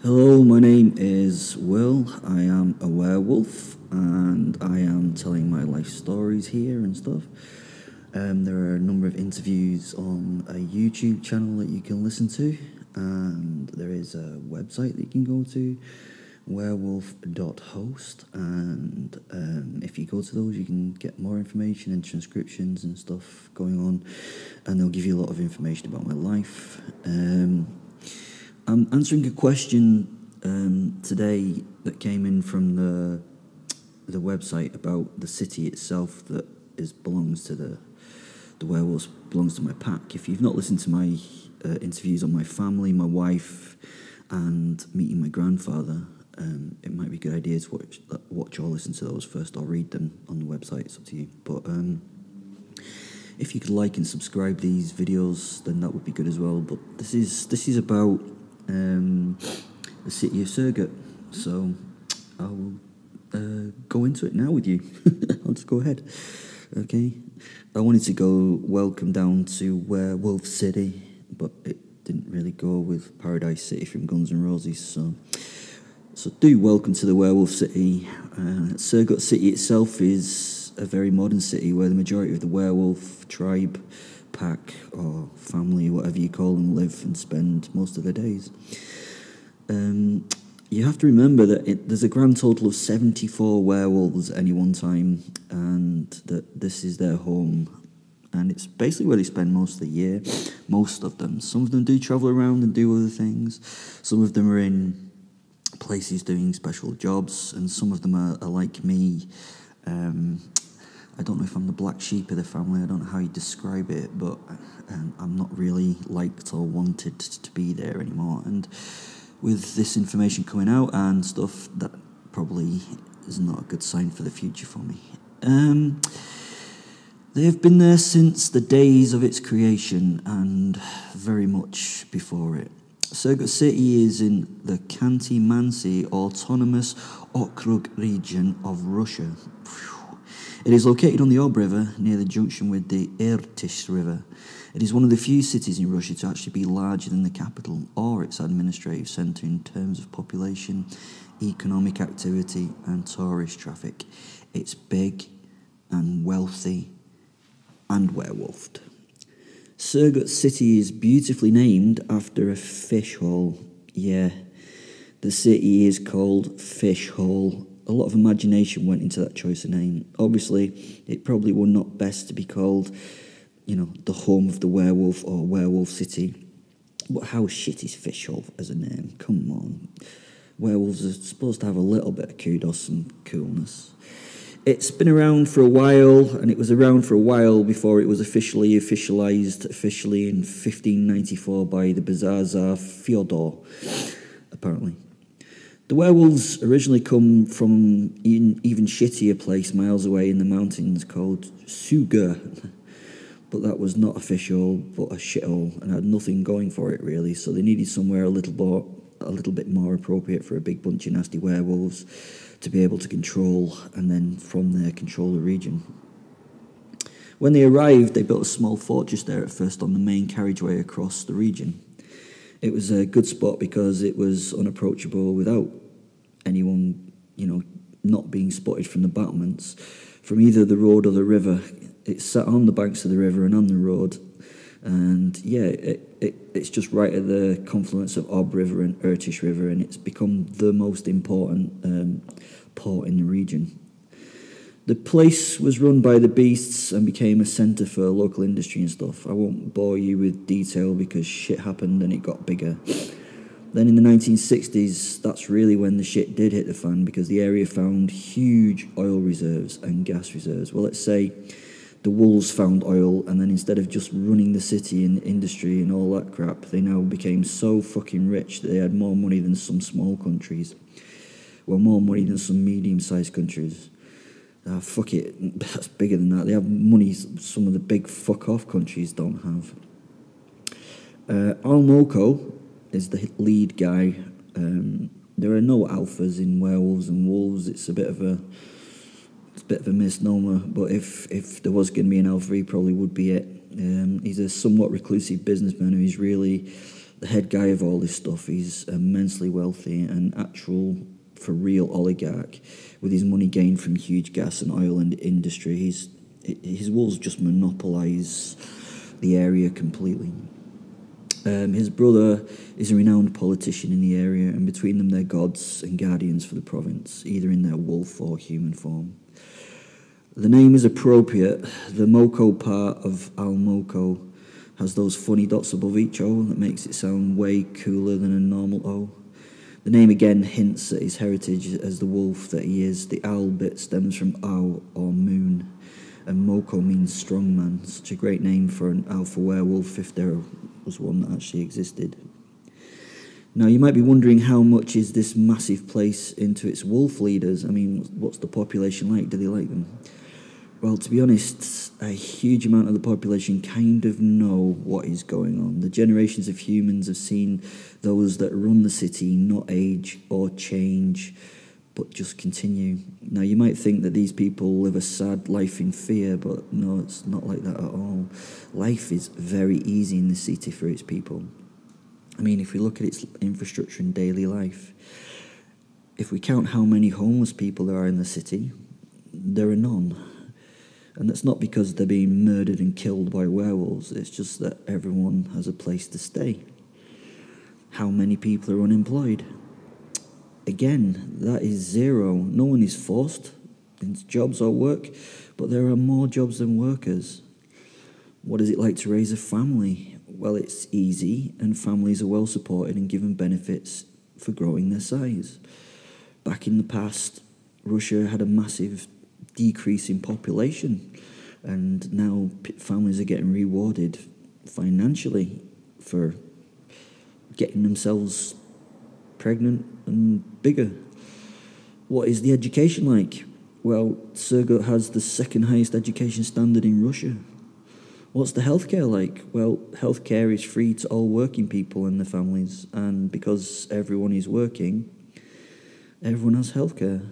Hello, my name is Will. I am a werewolf and I am telling my life stories here and stuff. There are a number of interviews on a YouTube channel that you can listen to, and there is a website that you can go to, werewolf.host, and if you go to those you can get more information and transcriptions and stuff going on, and they'll give you a lot of information about my life. I'm answering a question today that came in from the website about the city itself that belongs to the werewolves, belongs to my pack. If you've not listened to my interviews on my family, my wife, and meeting my grandfather, it might be a good idea to watch or listen to those first, or read them on the website. It's up to you. But if you could like and subscribe these videos, then that would be good as well. But this is about the city of Surgut, so I will go into it now with you. I'll just go ahead. Okay, I wanted to go welcome down to Werewolf City, but it didn't really go with Paradise City from Guns N' Roses, so do welcome to the Werewolf City. Surgut City itself is a very modern city where the majority of the werewolf tribe, pack, or family, whatever you call them, live and spend most of their days. You have to remember that there's a grand total of 74 werewolves at any one time, and that this is their home, and it's basically where they spend most of the year. Most of them. Some of them do travel around and do other things. Some of them are in places doing special jobs, and some of them are like me. I don't know if I'm the black sheep of the family. I don't know how you describe it, but I'm not really liked or wanted to be there anymore. And with this information coming out and stuff, that probably is not a good sign for the future for me. They've been there since the days of its creation and very much before it. Surgut City is in the Khanty-Mansi Autonomous Okrug region of Russia. It is located on the Ob River, near the junction with the Irtysh River. It is one of the few cities in Russia to actually be larger than the capital or its administrative centre in terms of population, economic activity and tourist traffic. It's big and wealthy and werewolfed. Surgut City is beautifully named after a fish hole. Yeah, the city is called Fish Hole. A lot of imagination went into that choice of name. Obviously, it probably were not best to be called, the home of the werewolf or Werewolf City. But how shit is Fish Hole as a name? Come on. Werewolves are supposed to have a little bit of kudos and coolness. It's been around for a while, and it was around for a while before it was officialised in 1594 by the Bazaar Tsar Fyodor, apparently. The werewolves originally come from an even shittier place miles away in the mountains called Surgut, but that was not a fish hole, but a shithole, and had nothing going for it really, so they needed somewhere a little bit more appropriate for a big bunch of nasty werewolves to be able to control, and then from there control the region. When they arrived, they built a small fortress there at first on the main carriageway across the region. It was a good spot because it was unapproachable without anyone, not being spotted from the battlements, from either the road or the river. It sat on the banks of the river and on the road, and it's just right at the confluence of Ob River and Irtysh River, and it's become the most important port in the region. The place was run by the beasts and became a centre for local industry and stuff. I won't bore you with detail because shit happened and it got bigger. Then in the 1960s, that's really when the shit did hit the fan, because the area found huge oil reserves and gas reserves. Well, let's say the wolves found oil, and then instead of just running the city and industry and all that crap, they now became so fucking rich that they had more money than some small countries. Well, more money than some medium-sized countries. Fuck it, that's bigger than that. They have money some of the big fuck-off countries don't have. Almoko is the lead guy. There are no alphas in werewolves and wolves. It's a bit of a misnomer, but if there was going to be an alpha, he probably would be it. He's a somewhat reclusive businessman who's really the head guy of all this stuff. He's immensely wealthy and actual, for real oligarch with his money gained from huge gas and oil and industry. His wolves just monopolise the area completely. His brother is a renowned politician in the area, and between them they're gods and guardians for the province, either in their wolf or human form. The name is appropriate. The Moko part of Al Moko has those funny dots above each O that makes it sound way cooler than a normal O. The name again hints at his heritage as the wolf that he is. The Al bit stems from Au or moon, and Moko means strong man. Such a great name for an alpha werewolf if there was one that actually existed. Now you might be wondering, how much is this massive place into its wolf leaders? I mean, what's the population like? Do they like them? Well, to be honest, a huge amount of the population kind of know what is going on. The generations of humans have seen those that run the city not age or change, but just continue. Now, you might think that these people live a sad life in fear, but no, it's not like that at all. Life is very easy in the city for its people. I mean, if we look at its infrastructure and daily life, if we count how many homeless people there are in the city, there are none. And that's not because they're being murdered and killed by werewolves, it's just that everyone has a place to stay. How many people are unemployed? Again, that is zero. No one is forced into jobs or work, but there are more jobs than workers. What is it like to raise a family? Well, it's easy, and families are well supported and given benefits for growing their size. Back in the past, Russia had a massive decrease in population, and now families are getting rewarded financially for getting themselves pregnant and bigger. What is the education like? Well, Surgut has the second highest education standard in Russia. What's the healthcare like? Well, healthcare is free to all working people and their families, and because everyone is working, everyone has healthcare.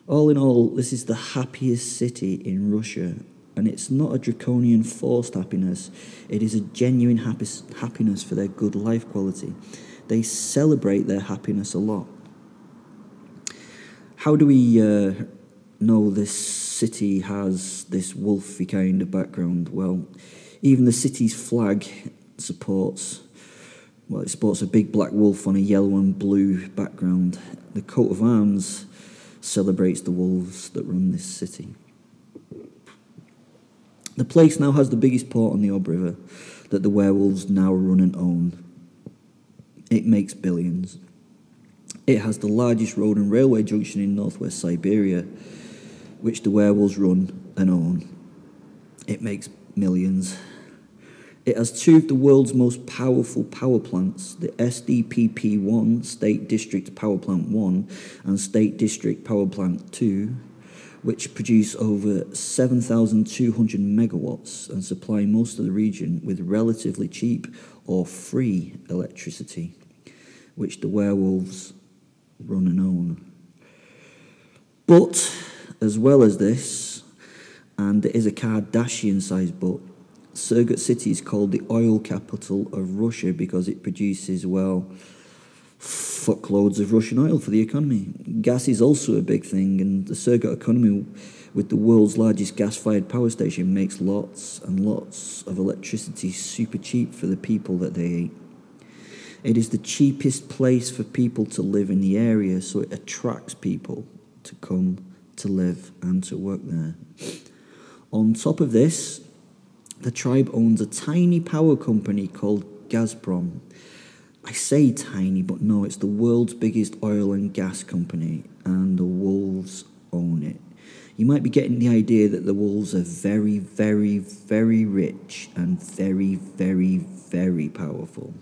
All in all, this is the happiest city in Russia, and it's not a draconian forced happiness. It is a genuine happiness for their good life quality. They celebrate their happiness a lot. How do we know this city has this wolfy kind of background? Well, even the city's flag sports a big black wolf on a yellow and blue background. The coat of arms celebrates the wolves that run this city. The place now has the biggest port on the Ob River that the werewolves now run and own. It makes billions. It has the largest road and railway junction in northwest Siberia, which the werewolves run and own. It makes millions. It has two of the world's most powerful power plants, the SDPP-1, State District Power Plant 1, and State District Power Plant 2, which produce over 7,200 megawatts and supply most of the region with relatively cheap or free electricity, which the werewolves run and own. But, as well as this, and it is a Kardashian-sized but, Surgut City is called the oil capital of Russia because it produces, well, fuckloads of Russian oil for the economy. Gas is also a big thing, and the Surgut economy, with the world's largest gas-fired power station, makes lots and lots of electricity super cheap for the people that they eat. It is the cheapest place for people to live in the area, so it attracts people to come to live and to work there. On top of this, the tribe owns a tiny power company called Gazprom. I say tiny, but no, it's the world's biggest oil and gas company, and the wolves own it. You might be getting the idea that the wolves are very, very, very rich and very, very, very powerful.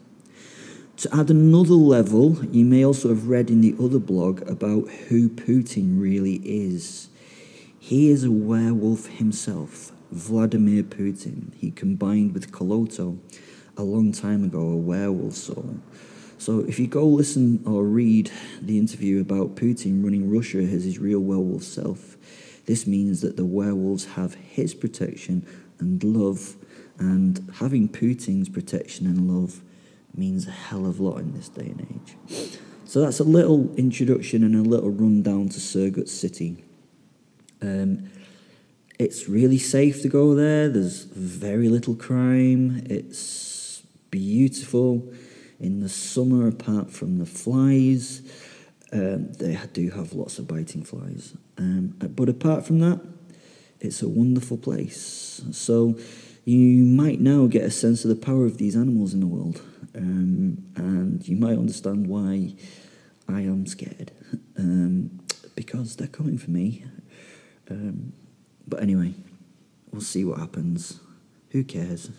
To add another level, you may also have read in the other blog about who Putin really is. He is a werewolf himself, Vladimir Putin. He combined with Koloto a long time ago, a werewolf soul. So if you go listen or read the interview about Putin running Russia as his real werewolf self, this means that the werewolves have his protection and love, and having Putin's protection and love means a hell of a lot in this day and age. So that's a little introduction and a little rundown to Surgut City. It's really safe to go there. There's very little crime. It's beautiful in the summer, apart from the flies. They do have lots of biting flies. But apart from that, it's a wonderful place. So you might now get a sense of the power of these animals in the world. And you might understand why I am scared. Because they're coming for me. But anyway, we'll see what happens. Who cares?